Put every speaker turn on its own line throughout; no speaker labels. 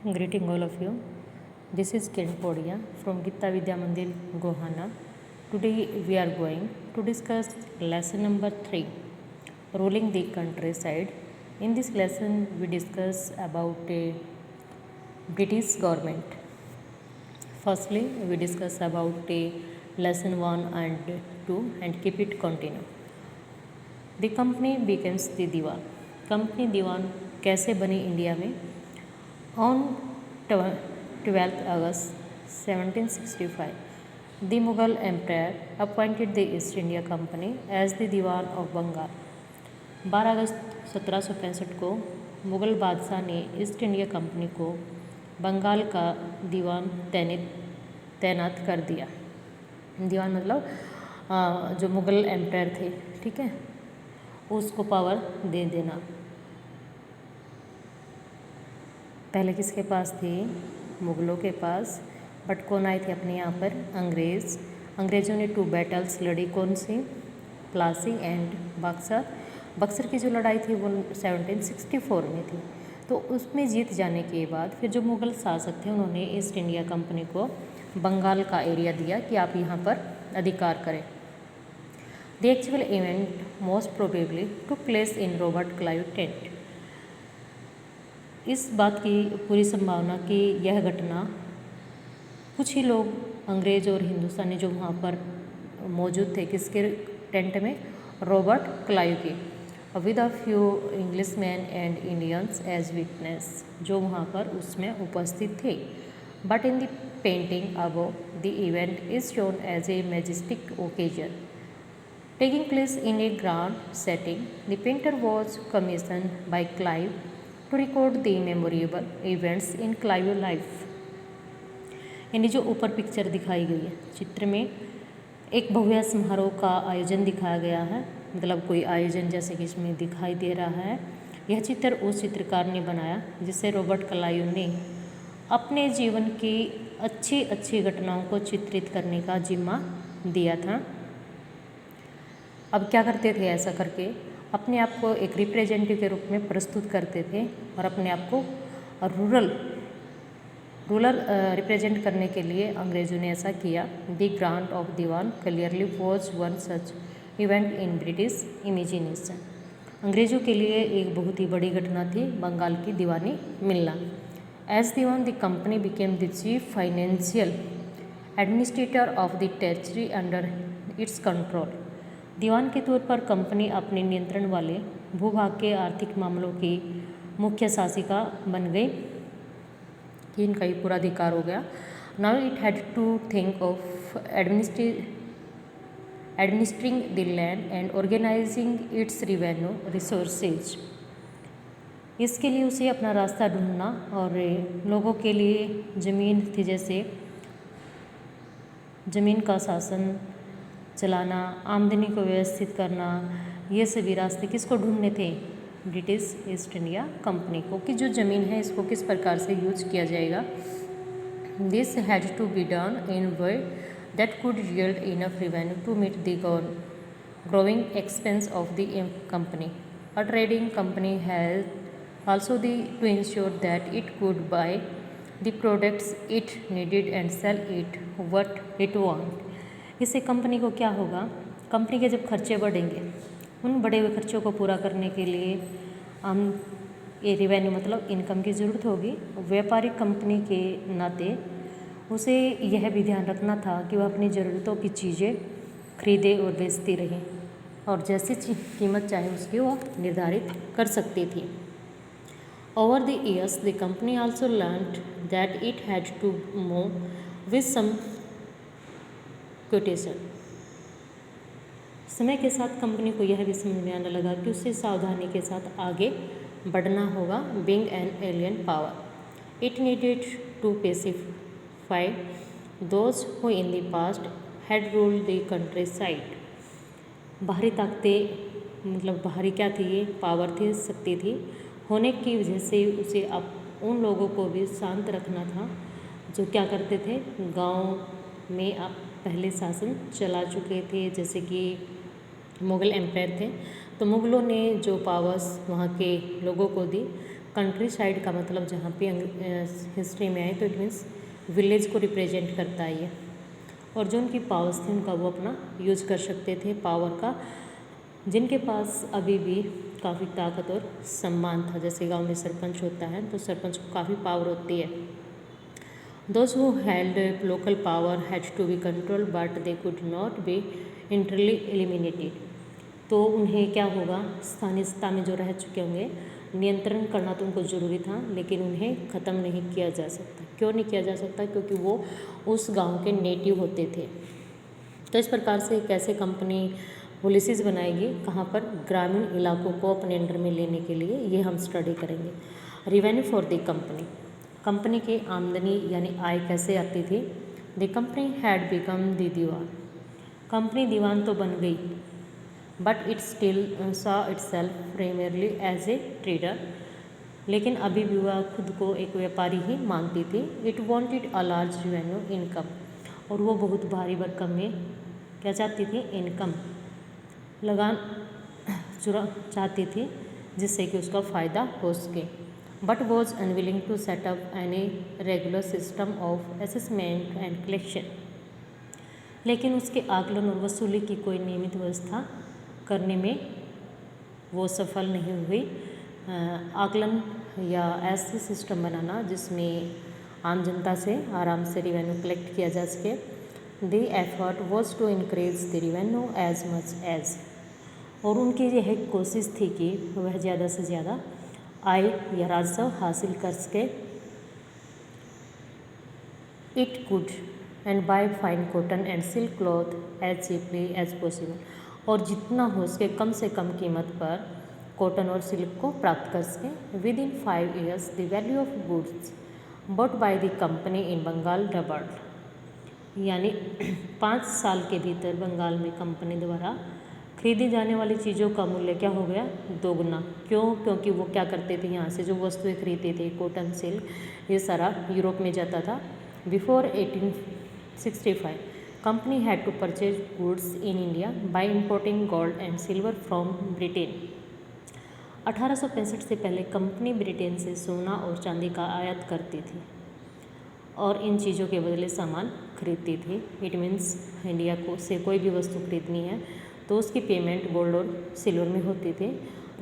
Greeting all of you. This is Kiran Podia from Gita Vidya Mandir, Gohana. Today we are going to discuss lesson number 3, ruling the countryside. In this lesson we discuss about a British government. Firstly, we discuss about a lesson 1 and 2 and keep it continue. The company becomes the दीवान. Company दीवान कैसे बनी India में? On 12th August 1765, the Mughal Emperor appointed the East India Company as the Diwan of Bengal. 12 अगस्त 1765 को मुग़ल बादशाह ने east India company को बंगाल का दीवान तैनात कर दिया। दीवान मतलब जो मुग़ल एम्पायर थे, ठीक है, उसको पावर दे देना। पहले किसके पास थी? मुग़लों के पास, बट कौन आए थे अपने यहाँ पर? अंग्रेज़। अंग्रेज़ों ने 2 बैटल्स लड़ी, कौन सी? प्लासी एंड बक्सर। बक्सर की जो लड़ाई थी वो 1764 में थी। तो उसमें जीत जाने के बाद फिर जो मुग़ल शासक थे उन्होंने ईस्ट इंडिया कंपनी को बंगाल का एरिया दिया कि आप यहाँ पर अधिकार करें। The actual event most probably took place in Robert Clive tent. इस बात की पूरी संभावना कि यह घटना कुछ ही लोग अंग्रेज़ और हिंदुस्तानी जो वहाँ पर मौजूद थे, किसके टेंट में? रॉबर्ट क्लाइव के, with a few English man and Indians as witness, जो वहाँ पर उसमें उपस्थित थे। But in the painting above the event is shown as a majestic occasion taking place in a grand setting. The painter was commissioned by Clive to record the memorable events in Clive life. यानी जो ऊपर picture दिखाई गई है चित्र में, एक भव्य समारोह का आयोजन दिखाया गया है, मतलब कोई आयोजन जैसे कि इसमें दिखाई दे रहा है। यह चित्र उस चित्रकार ने बनाया जिसे रॉबर्ट क्लाइव ने अपने जीवन की अच्छी अच्छी घटनाओं को चित्रित करने का जिम्मा दिया था। अब क्या करते थे? ऐसा करके अपने आप को एक रिप्रेजेंटेटिव के रूप में प्रस्तुत करते थे और अपने आप को रूरल रिप्रेजेंट करने के लिए अंग्रेज़ों ने ऐसा किया। द ग्रांट ऑफ दीवान clearly was one such event in British imagination. अंग्रेज़ों के लिए एक बहुत ही बड़ी घटना थी बंगाल की दीवानी मिलना। एज दीवान the company became the chief financial administrator of the territory under its control. दीवान के तौर पर कंपनी अपने नियंत्रण वाले भूभाग के आर्थिक मामलों की मुख्य शासिका बन गई कि इनका ही पूरा अधिकार हो गया। Now it had to think of administering the land and organising its revenue resources. इसके लिए उसे अपना रास्ता ढूंढना और लोगों के लिए ज़मीन थी, जैसे ज़मीन का शासन चलाना, आमदनी को व्यवस्थित करना, ये सभी रास्ते किसको ढूंढने थे? ब्रिटिश ईस्ट इंडिया कंपनी को, कि जो ज़मीन है इसको किस प्रकार से यूज किया जाएगा। This had to be done in way that could yield enough revenue to meet the growing expense of the company. A trading company has also to ensure that it could buy the products it needed and sell it what it want. इससे company को क्या होगा? Company के जब खर्चे बढ़ेंगे, उन बढ़े हुए खर्चों को पूरा करने के लिए हम ये रिवेन्यू मतलब इनकम की ज़रूरत होगी। व्यापारिक कंपनी के नाते उसे यह भी ध्यान रखना था कि वह अपनी ज़रूरतों की चीज़ें खरीदे और बेचती रहे और जैसी कीमत चाहे उसकी वो निर्धारित कर सकती थी। Over the years, the company also learned that it had to move with some caution. समय के साथ कंपनी को यह भी समझ में आने लगा कि उसे सावधानी के साथ आगे बढ़ना होगा। Being an alien power, it needed to pacify those who in the past had ruled the countryside. बाहरी ताकतें मतलब बाहरी क्या थी? ये पावर थी, शक्ति थी, होने की वजह से उसे अब उन लोगों को भी शांत रखना था जो क्या करते थे? गांव में अब पहले शासन चला चुके थे, जैसे कि मुग़ल एम्पायर थे। तो मुग़लों ने जो पावर्स वहाँ के लोगों को दी कंट्री साइड का मतलब जहाँ पे हिस्ट्री में आए तो इट मीन्स विलेज को रिप्रेजेंट करता है ये। और जो उनकी पावर्स थी उनका वो अपना यूज कर सकते थे पावर का, जिनके पास अभी भी काफ़ी ताकत और सम्मान था। जैसे गांव में सरपंच होता है तो सरपंच को काफ़ी पावर होती है। Those who held local power had to be control but they could not be entirely eliminated. तो उन्हें क्या होगा, स्थानीय सत्ता में जो रह चुके होंगे नियंत्रण करना तो उनको ज़रूरी था, लेकिन उन्हें ख़त्म नहीं किया जा सकता। क्यों नहीं किया जा सकता? क्योंकि वो उस गांव के नेटिव होते थे। तो इस प्रकार से कैसे कंपनी पॉलिसीज़ बनाएगी, कहाँ पर, ग्रामीण इलाकों को अपने अंडर में लेने के लिए, ये हम स्टडी करेंगे। Revenue for the company, company की आमदनी यानी आय कैसे आती थी। The company had become the दीवान, कंपनी दीवान तो बन गई, but it still saw itself primarily as a trader, लेकिन अभी भी वह खुद को एक व्यापारी ही मानती थी। It wanted a large revenue income, और वो बहुत भारी भरकम में क्या चाहती थी, इनकम लगान चुरा चाहती थी, जिससे कि उसका फ़ायदा हो सके। But was unwilling to set up any regular system of assessment and collection, लेकिन उसके आकलन और वसूली की कोई नियमित व्यवस्था करने में वो सफल नहीं हुई। आकलन या ऐसे सिस्टम बनाना जिसमें आम जनता से आराम से रिवेन्यू कलेक्ट किया जा सके। The effort was to increase the revenue as much as, और उनकी यह कोशिश थी कि वह ज़्यादा से ज़्यादा आय या राजस्व हासिल कर सके। It could and buy fine cotton and silk cloth as cheaply as possible, और जितना हो सके कम से कम कीमत पर कॉटन और सिल्क को प्राप्त कर सके। Within 5 years the value of goods bought by the company in Bengal doubled, यानी 5 साल के भीतर बंगाल में कंपनी द्वारा खरीदी जाने वाली चीज़ों का मूल्य क्या हो गया, दोगुना। क्यों? क्योंकि वो क्या करते थे, यहाँ से जो वस्तुएं खरीदते थे, कॉटन, सिल्क, ये सारा यूरोप में जाता था। Before 1865 company had to purchase goods in India by importing gold and silver from Britain. 1865 से पहले कंपनी ब्रिटेन से सोना और चांदी का आयात करती थी और इन चीज़ों के बदले सामान खरीदती थी। इट मीन्स इंडिया को से कोई भी वस्तु खरीदनी है तो उसकी पेमेंट गोल्ड और सिल्वर में होती थी।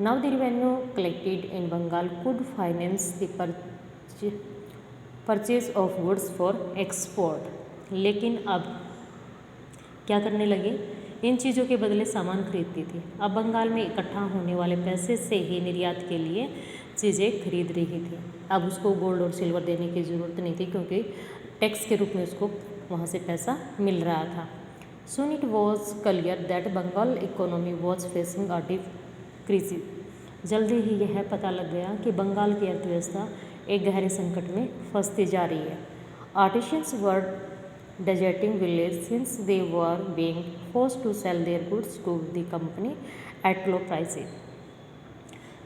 Now the revenue collected in Bengal could finance the purchase of goods for export, लेकिन अब क्या करने लगे, इन चीज़ों के बदले सामान खरीदती थी। अब बंगाल में इकट्ठा होने वाले पैसे से ही निर्यात के लिए चीज़ें खरीद रही थी। अब उसको गोल्ड और सिल्वर देने की ज़रूरत नहीं थी, क्योंकि टैक्स के रूप में उसको वहाँ से पैसा मिल रहा था। Soon it was clear that Bengal economy was facing a deep crisis. जल्दी ही यह पता लग गया कि बंगाल की अर्थव्यवस्था एक गहरे संकट में फंसती जा रही है। Artisans were deserting village since they were being forced to sell their goods to the company at low prices.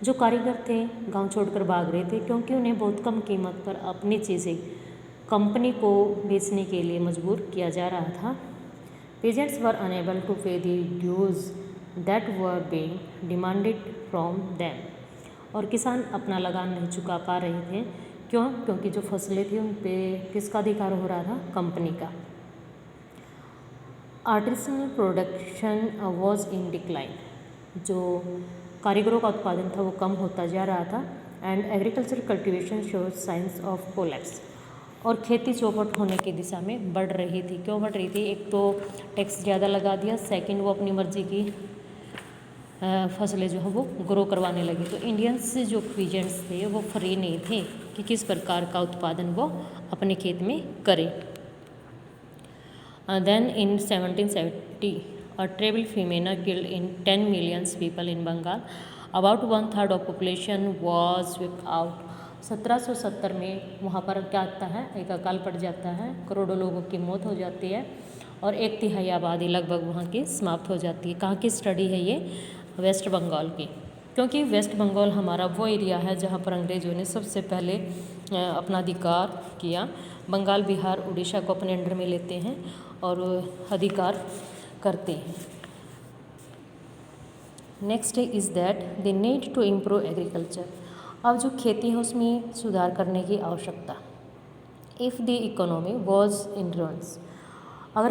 जो कारीगर थे गांव छोड़कर भाग रहे थे, क्योंकि उन्हें बहुत कम कीमत पर अपनी चीज़ें कंपनी को बेचने के लिए मजबूर किया जा रहा था। Peasants were unable to pay the dues that were being demanded from them. और किसान अपना लगान नहीं चुका पा रहे थे। क्यों? क्योंकि जो फसलें थी उन पे किसका अधिकार हो रहा था, कंपनी का। Artisanal production was in decline, जो कारीगरों का उत्पादन था वो कम होता जा रहा था। And agriculture cultivation shows science of collapse, और खेती चौपट होने की दिशा में बढ़ रही थी। क्यों बढ़ रही थी? एक तो टैक्स ज़्यादा लगा दिया, सेकंड वो अपनी मर्जी की फसलें जो है वो ग्रो करवाने लगी। तो इंडियंस जो पीजेंट्स थे वो फ्री नहीं थे कि किस प्रकार का उत्पादन वो अपने खेत में करें। Then in 1770 a terrible famine killed in 10 million people in Bengal. About 1/3 of population was wiped out. 1770 में वहाँ पर क्या आता है, एक अकाल पड़ जाता है, करोड़ों लोगों की मौत हो जाती है और 1/3 आबादी लगभग वहाँ की समाप्त हो जाती है। कहाँ की स्टडी है ये? वेस्ट बंगाल की, क्योंकि वेस्ट बंगाल हमारा वो एरिया है जहाँ पर अंग्रेजों ने सबसे पहले अपना अधिकार किया। बंगाल, बिहार, उड़ीसा को अपने अंडर में लेते हैं और अधिकार करते हैं। Next is that the need to improve agriculture. अब जो खेती है उसमें सुधार करने की आवश्यकता। If the economy was in ruins, अगर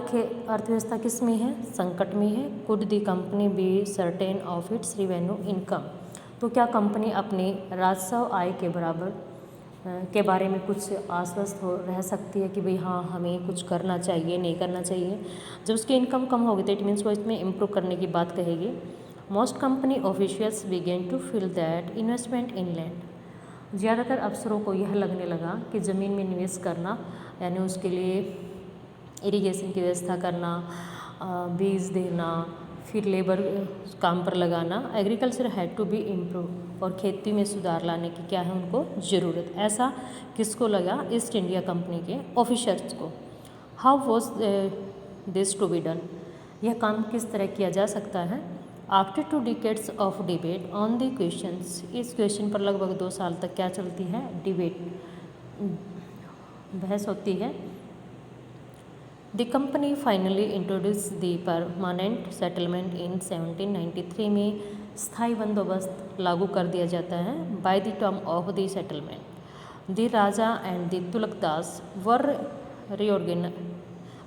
अर्थव्यवस्था किस में है, संकट में है, could the company be certain of its revenue income, तो क्या कंपनी अपने राजस्व आय के बराबर के बारे में कुछ आश्वस्त हो रह सकती है कि भाई हाँ हमें कुछ करना चाहिए, नहीं करना चाहिए। जब उसकी इनकम कम होगी तो इट मीन्स वो इसमें इम्प्रूव करने की बात कहेगी। Most company officials began to feel that investment in land, ज़्यादातर अफसरों को यह लगने लगा कि ज़मीन में निवेश करना, यानी उसके लिए इरिगेशन की व्यवस्था करना, बीज देना, फिर लेबर काम पर लगाना, agriculture had to be improve, और खेती में सुधार लाने की क्या है उनको ज़रूरत। ऐसा किसको लगा? ईस्ट इंडिया कंपनी के ऑफिसर्स को। How was this to be done, यह काम किस तरह किया जा सकता है? After 2 decades of debate on the questions, इस क्वेश्चन पर लगभग 2 साल तक क्या चलती है? डिबेट, बहस होती है। The company finally introduce the permanent settlement in 1793 में स्थायी बंदोबस्त लागू कर दिया जाता है। By the term of the settlement the raja and the taluqdars were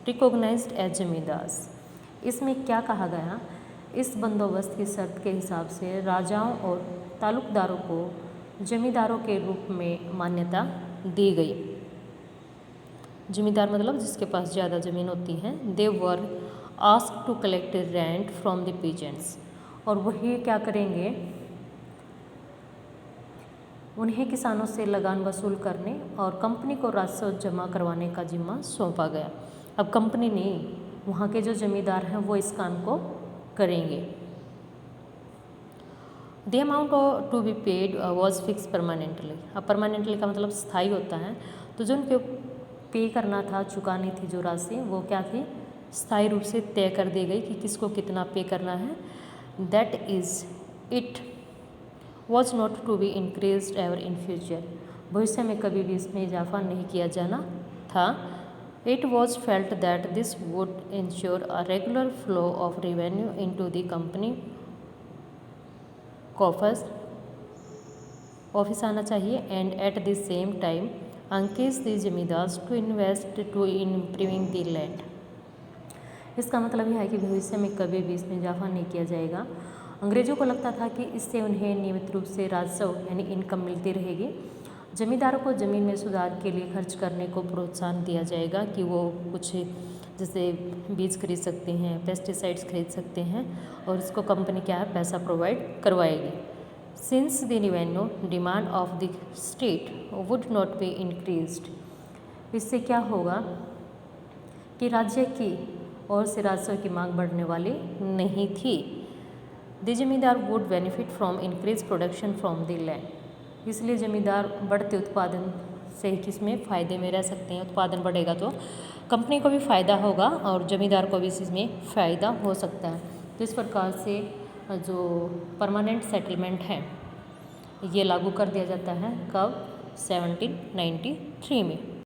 recognised as zamindars. इसमें क्या कहा गया? इस बंदोबस्त की शर्त के हिसाब से राजाओं और तालुकदारों को जमींदारों के रूप में मान्यता दी गई। जमींदार मतलब जिसके पास ज़्यादा ज़मीन होती है। They were asked to collect rent from the peasants, और वही क्या करेंगे? उन्हें किसानों से लगान वसूल करने और कंपनी को राजस्व जमा करवाने का जिम्मा सौंपा गया। अब कंपनी नहीं, वहाँ के जो जमींदार हैं वो इस काम को करेंगे। The amount to be paid was fix permanently. अब परमानेंटली का मतलब स्थायी होता है, तो जो उनके पे करना था, चुकानी थी जो राशि, वो क्या थी? स्थायी रूप से तय कर दी गई कि किसको कितना पे करना है। That is it was not to be increased ever in future, भविष्य में कभी भी इसमें इजाफा नहीं किया जाना था। It was felt that this would ensure a regular flow of revenue in to the company coffers, office आना चाहिए, and at the same time encourage the zamindars to invest to in improving the land. इसका मतलब यह है कि भविष्य में कभी भी इसमें इजाफा नहीं किया जाएगा। अंग्रेजों को लगता था कि इससे उन्हें नियमित रूप से राजस्व यानी इनकम मिलती रहेगी। जमींदारों को ज़मीन में सुधार के लिए खर्च करने को प्रोत्साहन दिया जाएगा कि वो कुछ जैसे बीज खरीद सकते हैं, पेस्टिसाइड्स खरीद सकते हैं, और इसको कंपनी क्या है? पैसा प्रोवाइड करवाएगी। Since the revenue demand of the state would not be increased, इससे क्या होगा कि राज्य की ओर से राजस्व की मांग बढ़ने वाली नहीं थी। द जमींदार would benefit from increase production from the land, इसलिए जमींदार बढ़ते उत्पादन से किसमें फ़ायदे में रह सकते हैं। उत्पादन बढ़ेगा तो कंपनी को भी फ़ायदा होगा और जमींदार को भी इसमें फ़ायदा हो सकता है। तो इस प्रकार से जो परमानेंट सेटलमेंट है ये लागू कर दिया जाता है कब? 1793 में।